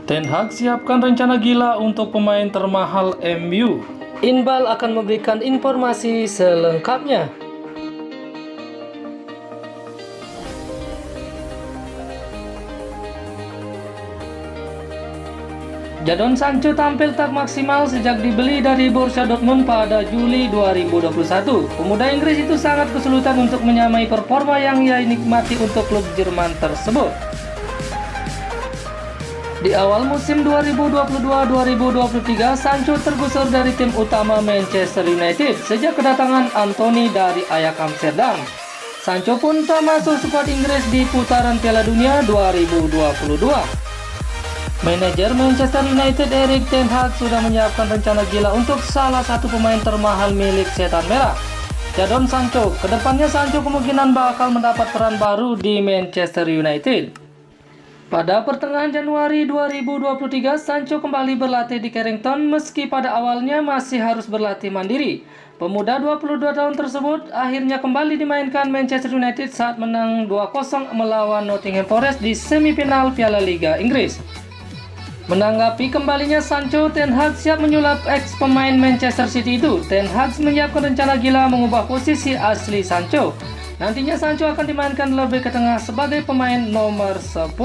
Ten Hag siapkan rencana gila untuk pemain termahal MU. Inbal akan memberikan informasi selengkapnya. Jadon Sancho tampil tak maksimal sejak dibeli dari Borussia Dortmund pada Juli 2021. Pemuda Inggris itu sangat kesulitan untuk menyamai performa yang ia nikmati untuk klub Jerman tersebut. Di awal musim 2022-2023, Sancho tergusur dari tim utama Manchester United sejak kedatangan Anthony dari Ajax Amsterdam. Sancho pun tak masuk skuad Inggris di putaran Piala Dunia 2022. Manajer Manchester United Erik ten Hag sudah menyiapkan rencana gila untuk salah satu pemain termahal milik Setan Merah, Jadon Sancho. Kedepannya Sancho kemungkinan bakal mendapat peran baru di Manchester United. Pada pertengahan Januari 2023, Sancho kembali berlatih di Carrington meski pada awalnya masih harus berlatih mandiri. Pemuda 22 tahun tersebut akhirnya kembali dimainkan Manchester United saat menang 2-0 melawan Nottingham Forest di semifinal Piala Liga Inggris. Menanggapi kembalinya Sancho, Ten Hag siap menyulap ex pemain Manchester City itu. Ten Hag menyiapkan rencana gila mengubah posisi asli Sancho. Nantinya Sancho akan dimainkan lebih ke tengah sebagai pemain nomor 10.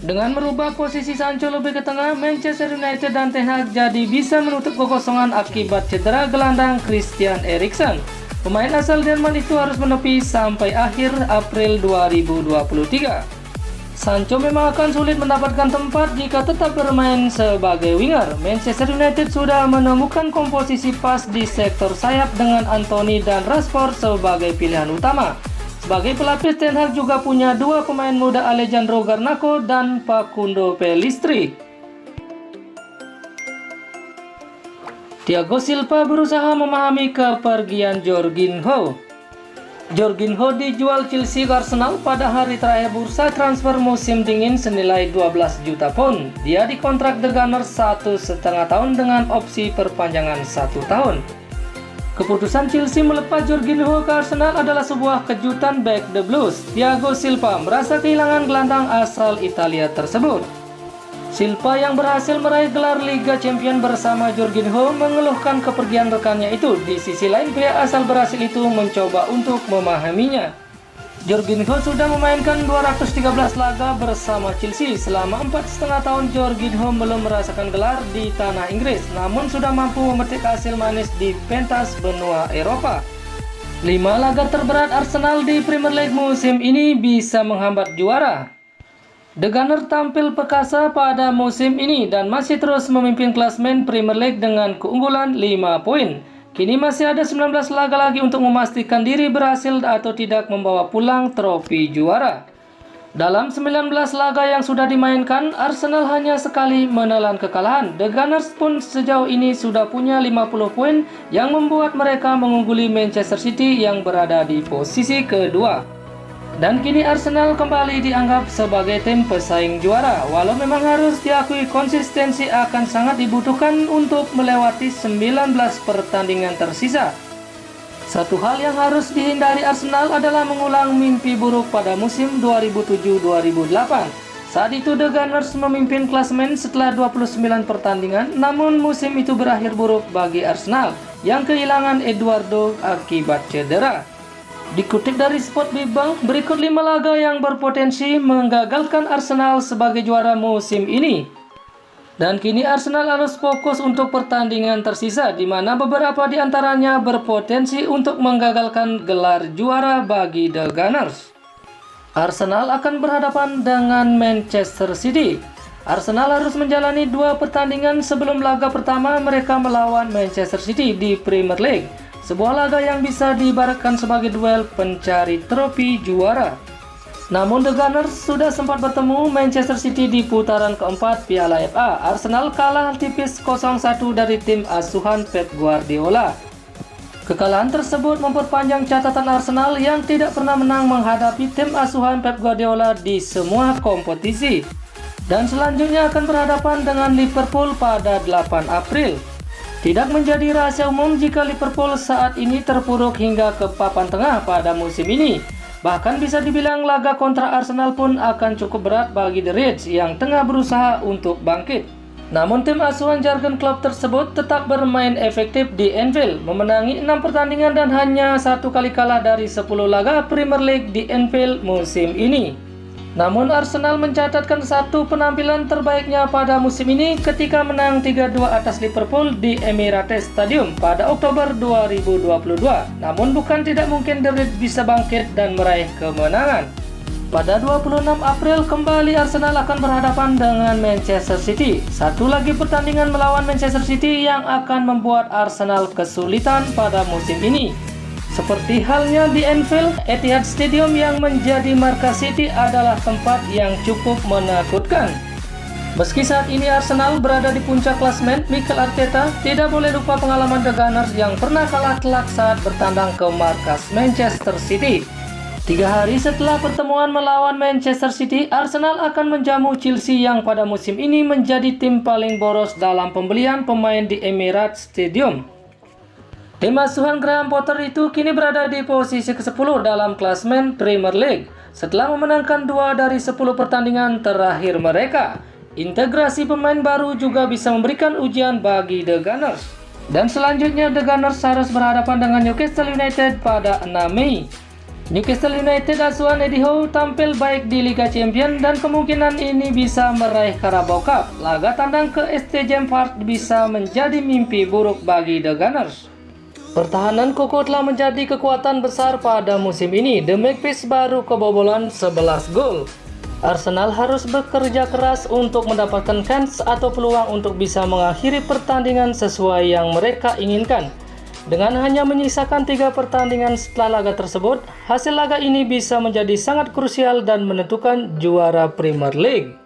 Dengan merubah posisi Sancho lebih ke tengah, Manchester United dan Ten Hag jadi bisa menutup kekosongan akibat cedera gelandang Christian Eriksen. Pemain asal Jerman itu harus menepi sampai akhir April 2023. Sancho memang akan sulit mendapatkan tempat jika tetap bermain sebagai winger. Manchester United sudah menemukan komposisi pas di sektor sayap dengan Anthony dan Rashford sebagai pilihan utama. Sebagai pelapis, Ten Hag juga punya dua pemain muda, Alejandro Garnacho dan Facundo Pellistri. Thiago Silva berusaha memahami kepergian Jorginho. Jorginho dijual Chelsea ke Arsenal pada hari terakhir bursa transfer musim dingin senilai 12 juta pound. Dia dikontrak The Gunners 1,5 tahun dengan opsi perpanjangan 1 tahun. Keputusan Chelsea melepas Jorginho ke Arsenal adalah sebuah kejutan back the Blues. Thiago Silva merasa kehilangan gelandang asal Italia tersebut. Silva yang berhasil meraih gelar Liga Champions bersama Jorginho mengeluhkan kepergian rekannya itu. Di sisi lain, pihak asal Brasil itu mencoba untuk memahaminya. Jorginho sudah memainkan 213 laga bersama Chelsea. Selama 4,5 tahun Jorginho belum merasakan gelar di tanah Inggris, namun sudah mampu memetik hasil manis di pentas benua Eropa. 5 laga terberat Arsenal di Premier League musim ini bisa menghambat juara. The Gunners tampil perkasa pada musim ini dan masih terus memimpin klasemen Premier League dengan keunggulan 5 poin. Kini masih ada 19 laga lagi untuk memastikan diri berhasil atau tidak membawa pulang trofi juara. Dalam 19 laga yang sudah dimainkan, Arsenal hanya sekali menelan kekalahan. The Gunners pun sejauh ini sudah punya 50 poin yang membuat mereka mengungguli Manchester City yang berada di posisi kedua. Dan kini Arsenal kembali dianggap sebagai tim pesaing juara. Walau memang harus diakui konsistensi akan sangat dibutuhkan untuk melewati 19 pertandingan tersisa. Satu hal yang harus dihindari Arsenal adalah mengulang mimpi buruk pada musim 2007-2008. Saat itu The Gunners memimpin klasemen setelah 29 pertandingan, namun musim itu berakhir buruk bagi Arsenal yang kehilangan Eduardo akibat cedera. Dikutip dari Sport Bibbang, berikut 5 laga yang berpotensi menggagalkan Arsenal sebagai juara musim ini. Dan kini Arsenal harus fokus untuk pertandingan tersisa, di mana beberapa di antaranya berpotensi untuk menggagalkan gelar juara bagi The Gunners. Arsenal akan berhadapan dengan Manchester City. Arsenal harus menjalani 2 pertandingan sebelum laga pertama mereka melawan Manchester City di Premier League. Sebuah laga yang bisa diibaratkan sebagai duel pencari trofi juara. Namun The Gunners sudah sempat bertemu Manchester City di putaran keempat Piala FA. Arsenal kalah tipis 0-1 dari tim asuhan Pep Guardiola. Kekalahan tersebut memperpanjang catatan Arsenal yang tidak pernah menang menghadapi tim asuhan Pep Guardiola di semua kompetisi. Dan selanjutnya akan berhadapan dengan Liverpool pada 8 April. Tidak menjadi rahasia umum jika Liverpool saat ini terpuruk hingga ke papan tengah pada musim ini. Bahkan bisa dibilang laga kontra Arsenal pun akan cukup berat bagi The Reds yang tengah berusaha untuk bangkit. Namun tim asuhan Jurgen Klopp tersebut tetap bermain efektif di Anfield, memenangi 6 pertandingan dan hanya 1 kali kalah dari 10 laga Premier League di Anfield musim ini. Namun Arsenal mencatatkan satu penampilan terbaiknya pada musim ini ketika menang 3-2 atas Liverpool di Emirates Stadium pada Oktober 2022. Namun bukan tidak mungkin The Reds bisa bangkit dan meraih kemenangan. Pada 26 April kembali Arsenal akan berhadapan dengan Manchester City. Satu lagi pertandingan melawan Manchester City yang akan membuat Arsenal kesulitan pada musim ini. Seperti halnya di Anfield, Etihad Stadium yang menjadi markas City adalah tempat yang cukup menakutkan. Meski saat ini Arsenal berada di puncak klasemen, Mikel Arteta tidak boleh lupa pengalaman The Gunners yang pernah kalah telak saat bertandang ke markas Manchester City. 3 hari setelah pertemuan melawan Manchester City, Arsenal akan menjamu Chelsea yang pada musim ini menjadi tim paling boros dalam pembelian pemain di Emirates Stadium. Tim asuhan Graham Potter itu kini berada di posisi ke-10 dalam klasemen Premier League setelah memenangkan 2 dari 10 pertandingan terakhir mereka. Integrasi pemain baru juga bisa memberikan ujian bagi The Gunners. Dan selanjutnya The Gunners harus berhadapan dengan Newcastle United pada 6 Mei. Newcastle United asuhan Eddie Howe tampil baik di Liga Champions dan kemungkinan ini bisa meraih Carabao Cup. Laga tandang ke ST James Park bisa menjadi mimpi buruk bagi The Gunners. Pertahanan kokoh telah menjadi kekuatan besar pada musim ini. The Magpies baru kebobolan 11 gol. Arsenal harus bekerja keras untuk mendapatkan kans atau peluang untuk bisa mengakhiri pertandingan sesuai yang mereka inginkan. Dengan hanya menyisakan 3 pertandingan setelah laga tersebut, hasil laga ini bisa menjadi sangat krusial dan menentukan juara Premier League.